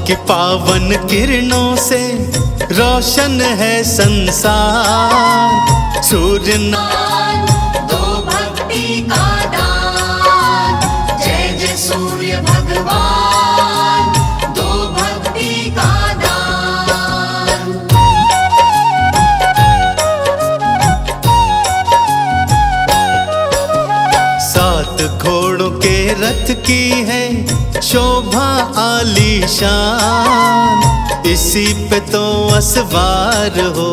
आपकी पावन किरणों से रोशन है संसार। सूर्य दो भक्ति का दान, जय जय सूर्य भगवान, दो भक्ति का दान। सात घोड़ों के रथ की है शोभा आलीशान, इसी पे तो असवार हो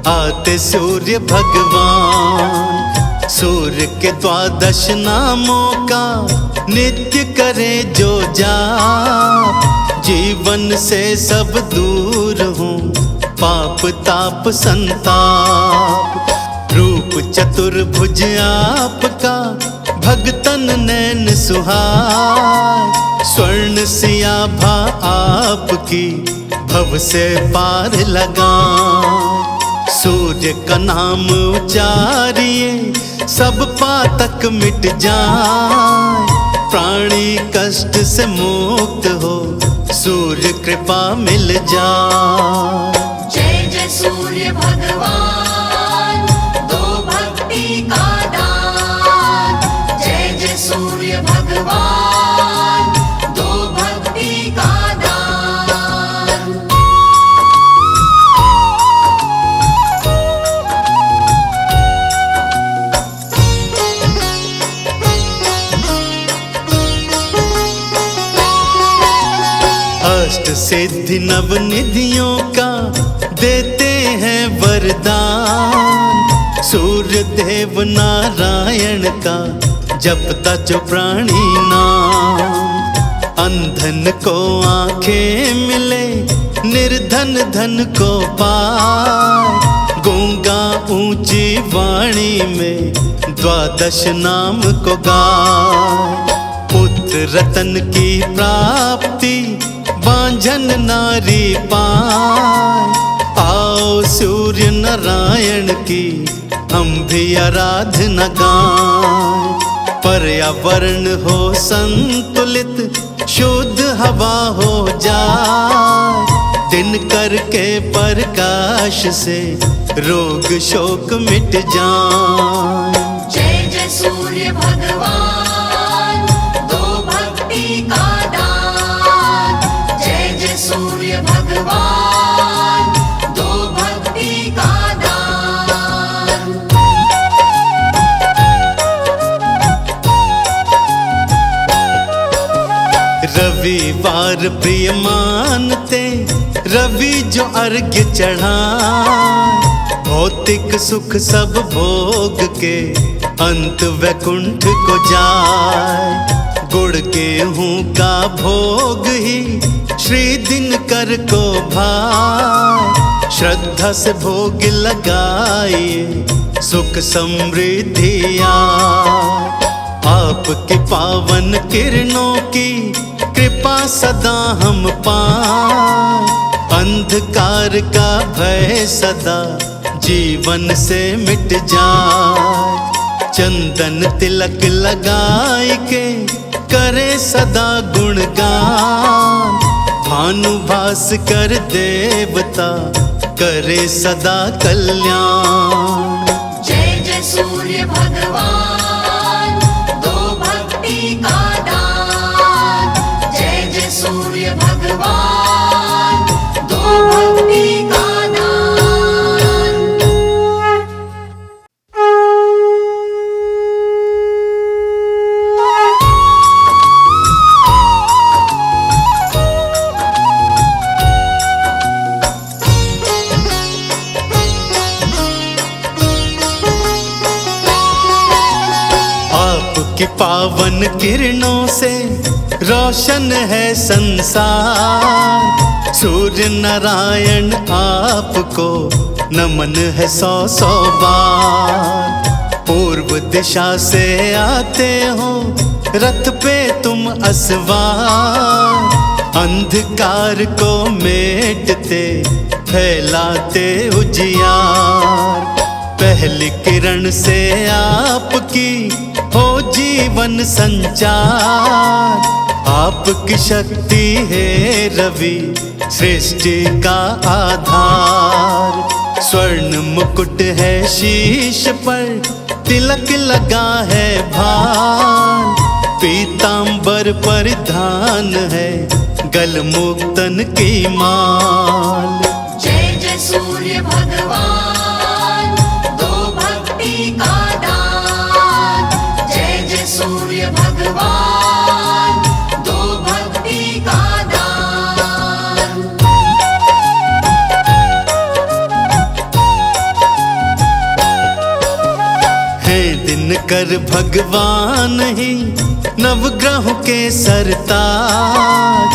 आते सूर्य भगवान। सूर्य के 12 नामों का नित्य करे जो जाप, जीवन से सब दूर हूँ पाप ताप संताप। रूप चतुर्भुज आपका भगतन नैन सुहार, स्वर्ण सियाभा आपकी भव से पार लगा। सूर्य का नाम उचारिए सब पातक मिट जाए, प्राणी कष्ट से मुक्त हो सूर्य कृपा मिल जाए। जय जय सूर्य भगवान, दो भक्ति का दान, जय जय सूर्य भगवान, दो भक्ति का दान। अष्ट सिद्धि नव निधियों का देते हैं वरदान, सूर्य देव नारायण का जपता जो प्राणी नाम। अंधन को आंखें मिले, निर्धन धन को पाए, गूंगा ऊंची वाणी में 12 नाम को गाए। पुत्र रतन की प्राप्ति बांझन नारी पाए, आओ सूर्य नारायण की हम भी आराधना गाएं। पर्यावरण हो संतुलित, शुद्ध हवा हो जाए, दिन करके प्रकाश से रोग शोक मिट जाए। जय जय सूर्य भगवान, दो भक्ति का दान, जय जय सूर्य भगवान, दो भक्ति का दान। रविवार प्रिय मानते रवि जो अर्घ्य चढ़ाए, भौतिक सुख सब भोग के अंत वैकुंठ को जाए। गुड़ गेहूं का भोग ही श्री दिनकर को भाए, श्रद्धा से भोग लगाइए सुख समृद्धि आए। आपकी पावन किरणों की कृपा सदा हम पाएं, अंधकार का भय सदा जीवन से मिट जाए। चंदन तिलक लगाए के करे सदा गुणगान, भानु भास्कर देवता करे सदा कल्याण। जय जय सूर्य भगवान, दो भक्ति का दान, जय जय सूर्य भगवान, दो भक्ति का दान। आपकी पावन किरणों से रोशन है संसार, सूर्य नारायण आपको नमन है 100 बार। पूर्व दिशा से आते हो रथ पे तुम असवार, अंधकार को मेटते फैलाते उजियार। पहली किरण से आपकी हो जीवन संचार, आपकी शक्ति है रवि सृष्टि का आधार। स्वर्ण मुकुट है शीश पर, तिलक लगा है भार। पीतांबर परिधान है, गल मुक्तन की माल। जय जय सूर्य भगवान, दो भक्ति का दान। जय जय सूर्य भगवान, दो भक्ति का दान। है दिनकर भगवान ही नवग्रहों के सरताज।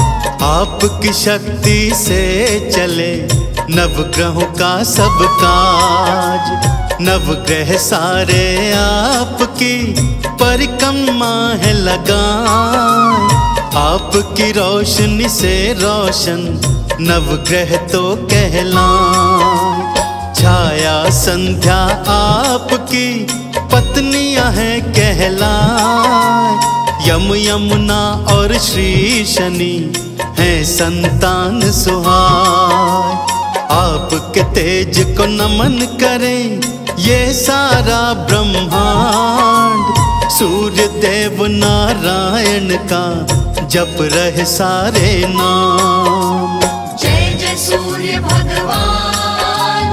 आपकी शक्ति से चले नवग्रहों का सब काज। नवग्रह सारे आपकी परिक्रमा है लगाए। आपकी रोशनी से रोशन नवग्रह तो कहलाए। छाया संध्या आपकी पत्नियां हैं कहलाए। यम यमुना और श्री शनि हैं संतान सुहाय। आपके तेज को नमन करें ये सारा ब्रह्मांड। सूर्य देव नारायण का जप रहे सारे नाम। जय जय सूर्य भगवान,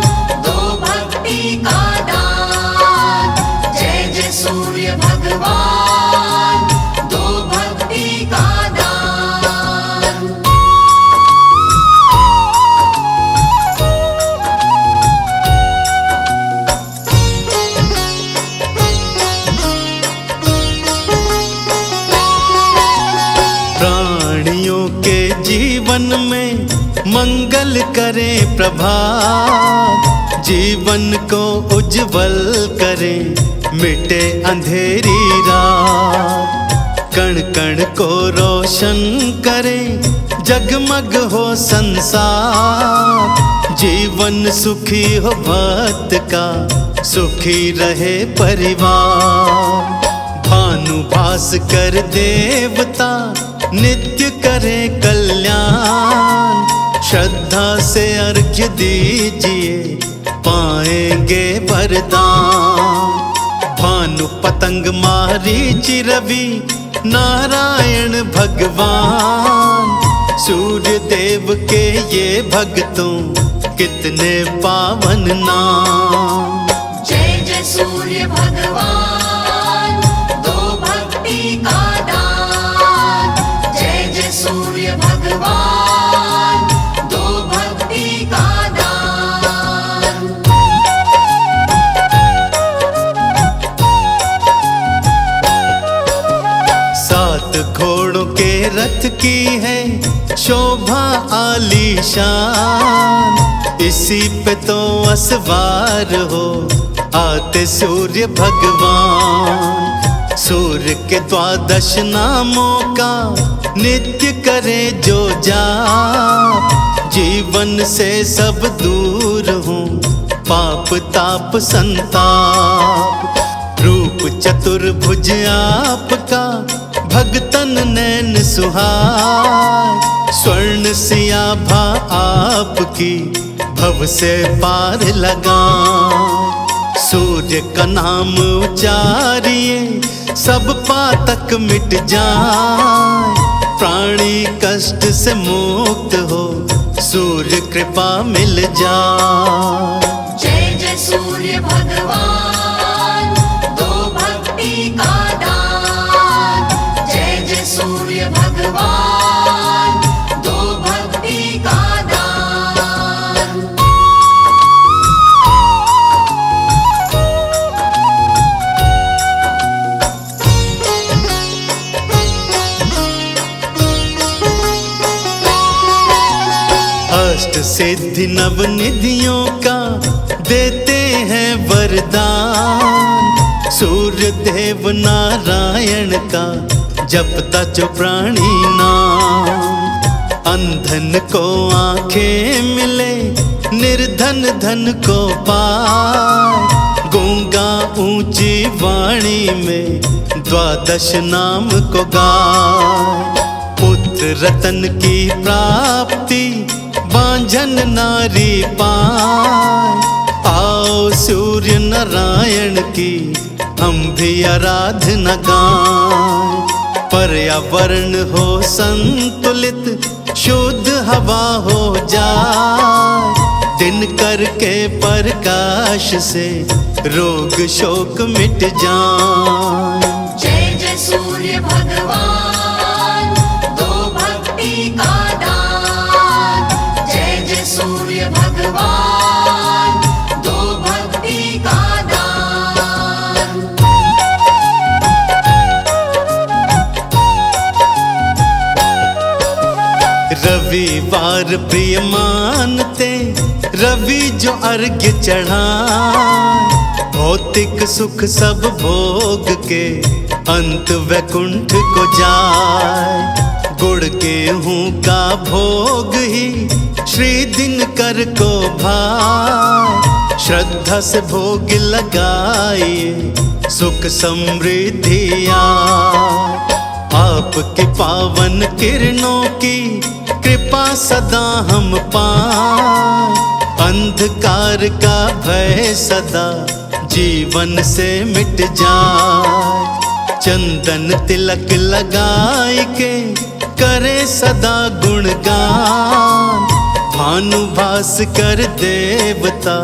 दो भक्ति का दान। जय जय सूर्य भगवान, दो भक्ति का दान। प्राणियों के जीवन में मंगल करे प्रभात। जीवन को उज्जवल करे, मिटे अंधेरी रात। कण कण को रोशन करे, जगमग हो संसार। जीवन सुखी हो भक्त का, सुखी रहे परिवार। भानु भास्कर देवता नित्य करे कल्याण। श्रद्धा से अर्घ्य दीजिए, पाएंगे वरदान। भानु पतंग मारीचि रवि नारायण भगवान। सूर्य देव के ये भक्तों कितने पावन नाम। जय जय सूर्य भगवान, दो भक्ति का दान। जय जय सूर्य भगवान, दो भक्ति का दान। सात घोड़ों के रथ की है शोभा आलीशान। इसी पे तो असवार हो आते सूर्य भगवान। सूर्य के 12 नामों का नित्य करे जो जाप। जीवन से सब दूर हो पाप ताप संताप। रूप चतुर्भुज आपका भगतन नैन सुहाय। स्वर्ण सियाभा आपकी भव से पार लगा। सूर्य का नाम उचारिए, सब पातक मिट जाए। प्राणी कष्ट से मुक्त हो, सूर्य कृपा मिल जाए। जय जय सूर्य भगवान, दो भक्ति का दान। जय जय सूर्य भगवान, दो भक्ति का दान। अष्ट सिद्धि नव निधियों का देते हैं वरदान। सूर्य देव नारायण का जपता जो प्राणी नाम। अंधन को आंखें मिले, निर्धन धन को पाए। गूंगा ऊंची वाणी में 12 नाम को गाए। रतन की प्राप्ति बांझन नारी पाए। आओ सूर्य नारायण की हम भी आराधना गाएं। पर्यावरण हो संतुलित, शुद्ध हवा हो जाए। दिन करके प्रकाश से रोग शोक मिट जाए। जय जय सूर्य भगवान, दो भक्ति का दान। जय जय सूर्य भगवान, दो भक्ति का दान। रविवार प्रिय मानते रवि जो अर्घ्य चढ़ाए। भौतिक सुख सब भोग के अंत वैकुंठ को जाए। गुड़ गेहूं का भोग ही श्री दिनकर को भाए। श्रद्धा से भोग लगाइए सुख समृद्धि आए। आपकी पावन किरणों की कृपा सदा हम पाएं। अंधकार का भय सदा जीवन से मिट जाए। चंदन तिलक लगाए के करे सदा गुणगान। भानु भास्कर देवता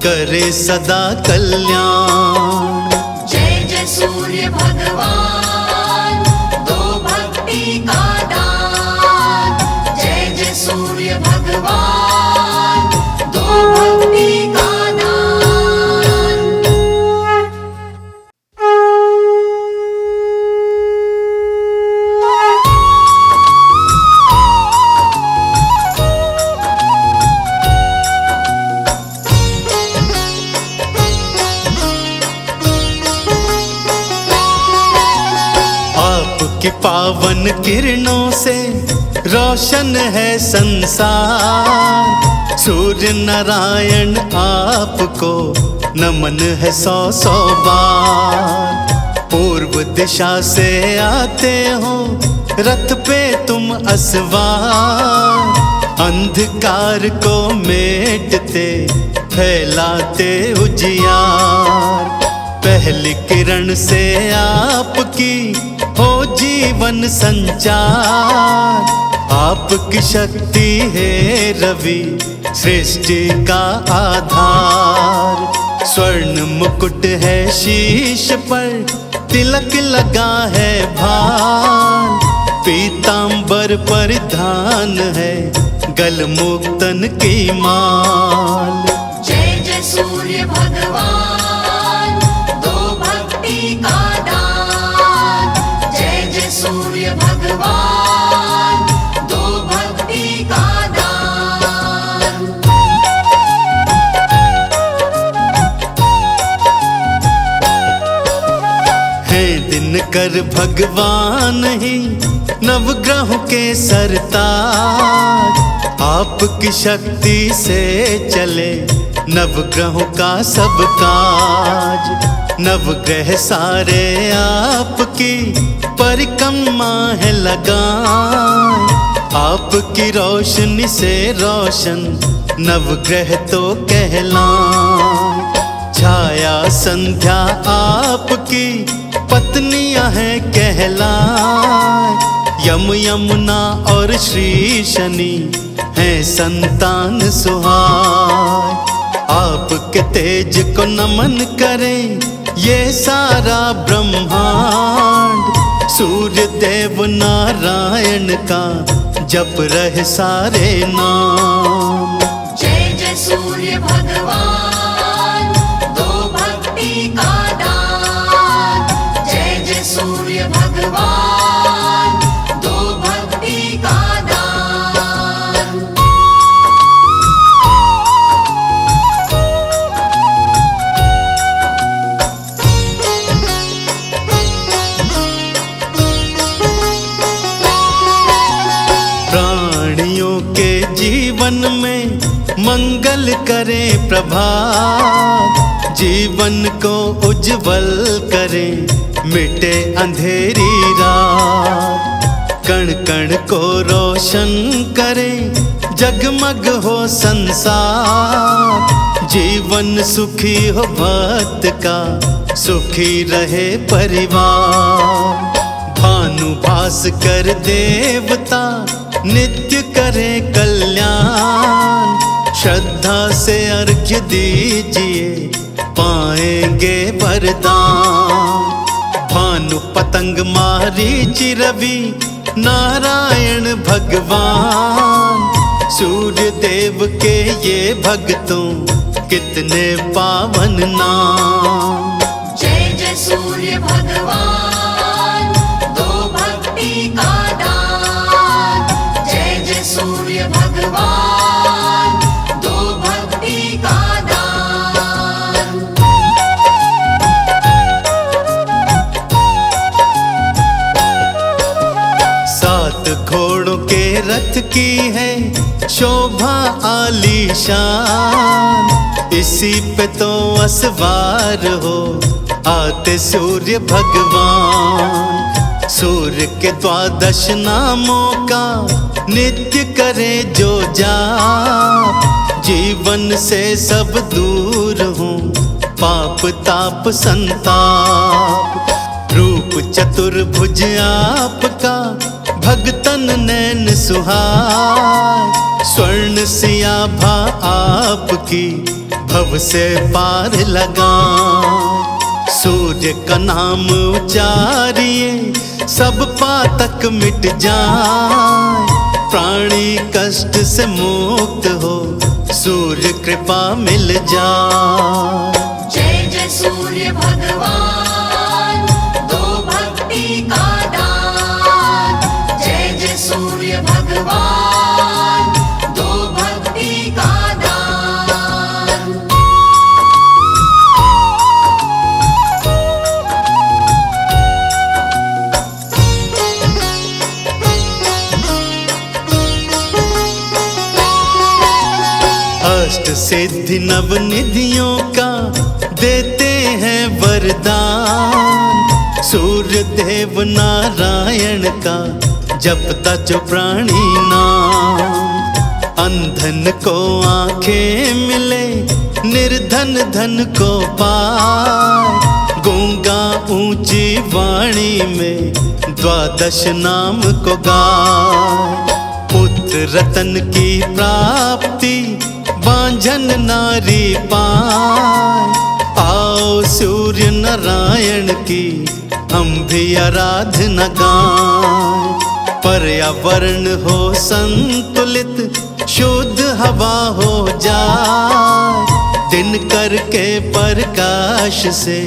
करे सदा कल्याण। जय जय सूर्य भगवान, दो भक्ति का दान। जय जय सूर्य भगवान, दो भक्ति का दान। आपकी पावन किरणों से रोशन है संसार। सूर्य नारायण आपको नमन है सौ सौ बार। पूर्व दिशा से आते हो रथ पे तुम असवार। अंधकार को मेटते फैलाते उजियार। पहली किरण से आपकी हो जीवन संचार। आपकी शक्ति है रवि सृष्टि का आधार। स्वर्ण मुकुट है शीश पर, तिलक लगा है भार। पीतांबर परिधान है गल मुक्तन की माल। जय जय सूर्य भगवान, दो भक्ति का दान। जय जय सूर्य भगवान, दो भक्ति का दान। है दिनकर भगवान ही नवग्रहों के सरताज। आपकी शक्ति से चले नवग्रहों का सब काज। नवग्रह सारे आपकी परिक्रमा है लगाएं। आपकी रोशनी से रोशन नवग्रह तो कहलाएं। छाया संध्या आपकी पत्नियां हैं कहलाएं। यम यमुना और श्री शनि हैं संतान सुहाए। आपके तेज को नमन करें ये सारा ब्रह्मांड। सूर्य देव नारायण का जप रहे सारे नाम। जय जय सूर्य भगवान, दो भक्ति का दान। जय जय सूर्य भगवान, दो भक्ति का दान। प्राणियों के जीवन में मंगल करे प्रभात। जीवन को उज्जवल करे मिटे अंधेरी रात। कण कण को रोशन करे, जगमग हो संसार। जीवन सुखी हो भक्त का, सुखी रहे परिवार। भानुभास कर देवता, नित्य करे कल्याण। श्रद्धा से अर्घ्य दीजिए, पाएंगे वरदान। भानु पतंग मारीचि रवि, नारायण भगवान। सूर्य देव के ये भक्तों, कितने पावन नाम। जय जय सूर्य भगवान, दो भक्ति का दान। जय जय सूर्य भगवान, दो भक्ति का दान। सात घोड़ों के रथ की है शोभा आलीशान। इसी पे तो असवार हो आते सूर्य भगवान। सूर्य के 12 नामों का नित्य करे जो जाप। जीवन से सब दूर हो पाप ताप संताप। रूप चतुर्भुज आपका, भगतन नैन सुहाए। स्वर्ण सियाभा आपकी, भव से पार लगा। सूर्य का नाम उचारिए, सब पातक मिट जाए। प्राणी कष्ट से मुक्त हो, सूर्य कृपा मिल जाए। जय जय सूर्य भगवान, दो भक्ति का दान। जय जय सूर्य भगवान, दो भक्ति का दान। अष्ट सिद्धि नव निधियों का देते हैं वरदान। सूर्य देव नारायण का जपता जो प्राणी नाम। अंधन को आंखें मिले, निर्धन धन को पाए। गूंगा ऊंची वाणी में 12 नाम को गाए। पुत्र रतन की प्राप्ति, बांझन नारी पाए। आओ सूर्य नारायण की हम भी आराधना गाएं। पर्यावरण हो संतुलित, शुद्ध हवा हो जाए। दिन करके प्रकाश से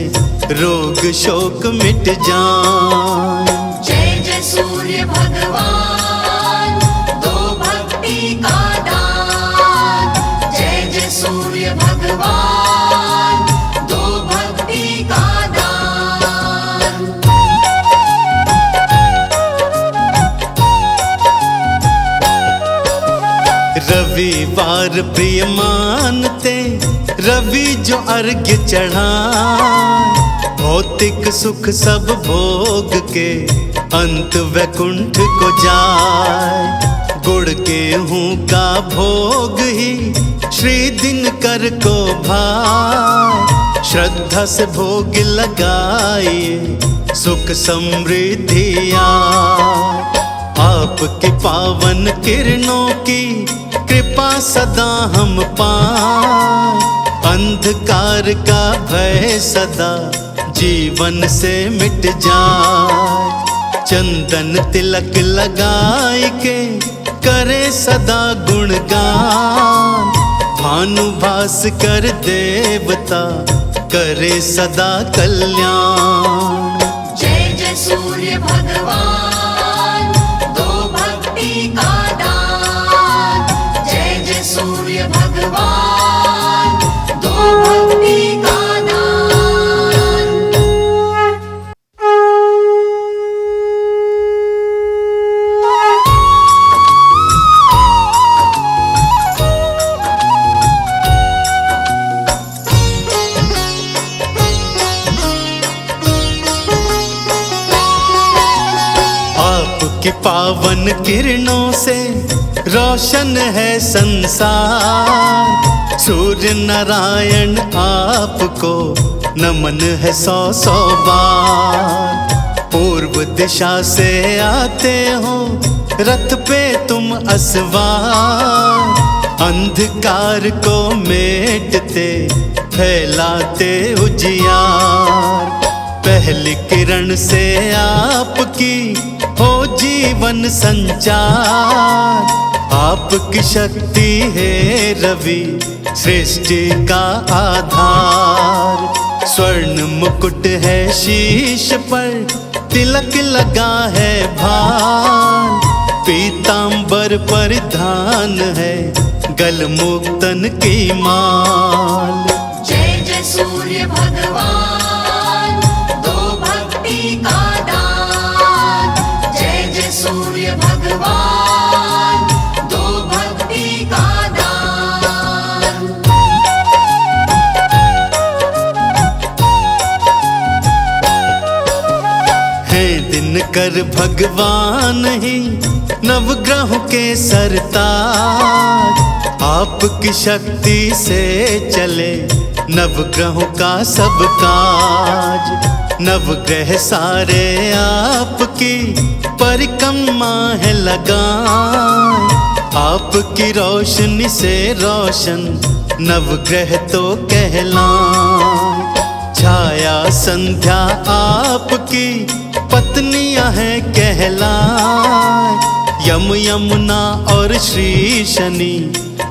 रोग शोक मिट जाए। जय जय सूर्य भगवान, दो भक्ति का दान। जय जय सूर्य भगवान, दो भक्ति का दान। रविवार प्रिय मानते, रवि जो अर्घ्य चढ़ाए। भौतिक सुख सब भोग के, अंत वैकुंठ को जाए। गुड़ गेहूं का भोग ही श्री दिनकर को भाए। श्रद्धा से भोग लगाइए, सुख समृद्धि आए। आपकी पावन किरणों की कृपा सदा हम पाएं। अंधकार का भय सदा जीवन से मिट जाए। चंदन तिलक लगाए के करे सदा गुणगान। भानुभास कर देवता करे सदा कल्याण। जय जय सूर्य भगवान, दो भक्ति का दान। जय जय सूर्य भगवान, दो भक्ति का दान। आपकी पावन किरणों से रोशन है संसार। सूर्य नारायण आपको नमन है सौ सौ बार। पूर्व दिशा से आते हो रथ पे तुम असवार। अंधकार को मेटते फैलाते उजियार। पहली किरण से आपकी हो जीवन संचार। आपकी शक्ति है रवि सृष्टि का आधार। स्वर्ण मुकुट है शीश पर, तिलक लगा है भार। पीतांबर परिधान है, गल मुक्तन की माल। जय जय सूर्य भगवान, दो भक्ति का दान। जय जय सूर्य भगवान, दो भक्ति का दान। है दिनकर भगवान ही नवग्रहों के सरताज। आपकी शक्ति से चले नवग्रहों का सब काज। नवग्रह सारे आपकी परिक्रमा है लगाएं। आपकी रोशनी से रोशन नवग्रह तो कहलाएं। छाया संध्या आपकी पत्नियां हैं कहलाएं। यम यमुना और श्री शनि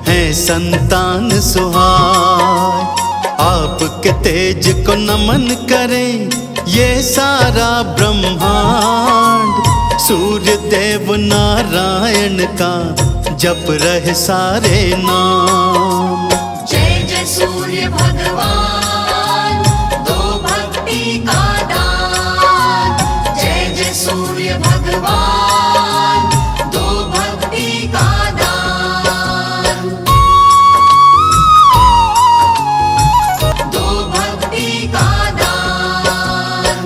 हैं संतान सुहाय। आपके तेज को नमन करें ये सारा ब्रह्मांड। सूर्य देव नारायण का जप रहे सारे नाम। जय जय सूर्य भगवान, दो भक्ति का दान। जय जय सूर्य भगवान, दो भक्ति का दान। दो भक्ति का दान।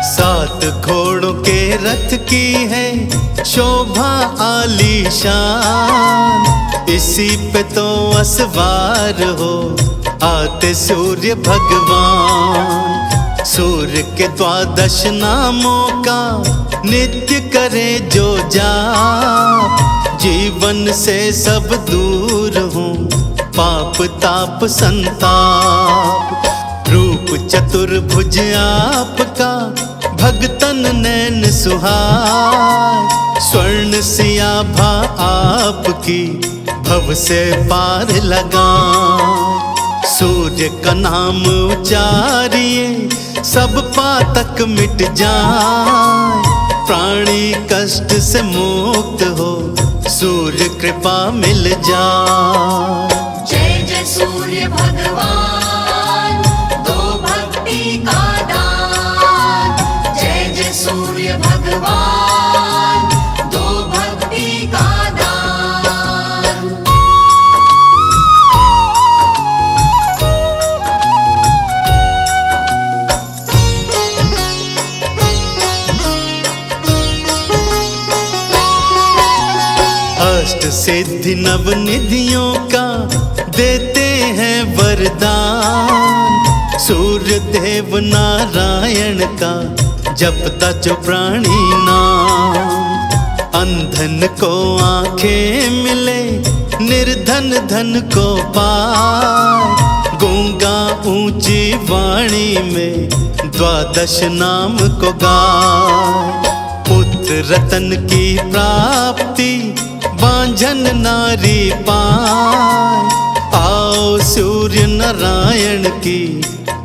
सात घोड़ों के रथ की है शोभा आलीशान। इसी पे तो असवार हो आते सूर्य भगवान। सूर्य के 12 नामों का नित्य करे जो जाप। जीवन से सब दूर हो पाप ताप संताप। रूप चतुर्भुज आपका भगतन नैन सुहाय। स्वर्ण सियाभा आपकी भव से पार लगाएं। सूर्य का नाम उचारिए सब पातक मिट जाए। प्राणी कष्ट से मुक्त हो सूर्य कृपा मिल जाए। जय जय सूर्य भगवान, दो भक्ति का दान। जय जय सूर्य भगवान, दो भक्ति का दान। अष्ट सिद्धि नव निधियों का देते हैं वरदान। सूर्य देव नारायण का जपता जो प्राणी नाम। अंधन को आंखें मिले, निर्धन धन को पाए। गूंगा ऊंची वाणी में 12 नाम को गाए। पुत्र रतन की प्राप्ति बांझन नारी पाए। आओ सूर्य नारायण की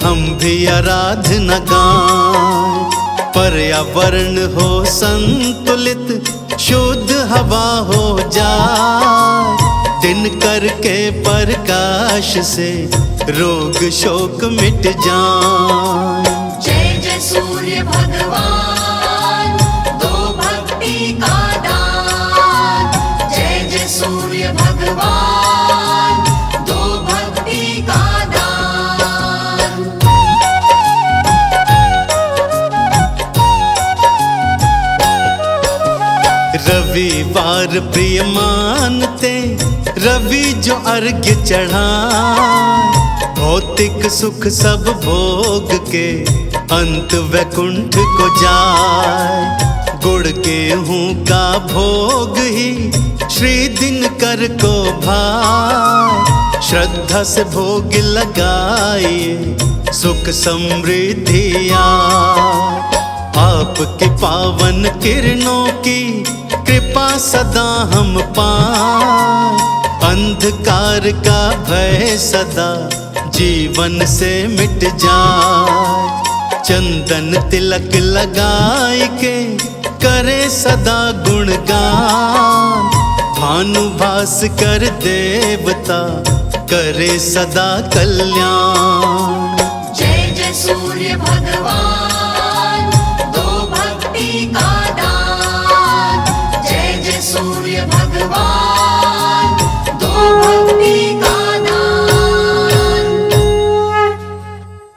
हम भी आराधना गाएं। पर्यावरण हो संतुलित, शुद्ध हवा हो जाए। दिन करके प्रकाश से रोग शोक मिट जाए। जय जय सूर्य भगवान, दो भक्ति का दान। जय जय सूर्य भगवान, दो भक्ति का दान। रविवार प्रिय मानते रवि जो अर्घ्य चढ़ाए, भौतिक सुख सब भोग के अंत वैकुंठ को जाए। गुड़ गेहूं का भोग ही श्री दिनकर को भाए, श्रद्धा से भोग लगाइए सुख समृद्धि आए। आपकी पावन किरणों की कृपा सदा हम पाएं, अंधकार का भय सदा जीवन से मिट जाए। चंदन तिलक लगाए के करे सदा गुणगान, भानुभास कर देवता करे सदा कल्याण। जय जय सूर्य भगवान, दो भक्ति का दान। जय जय सूर्य भगवान।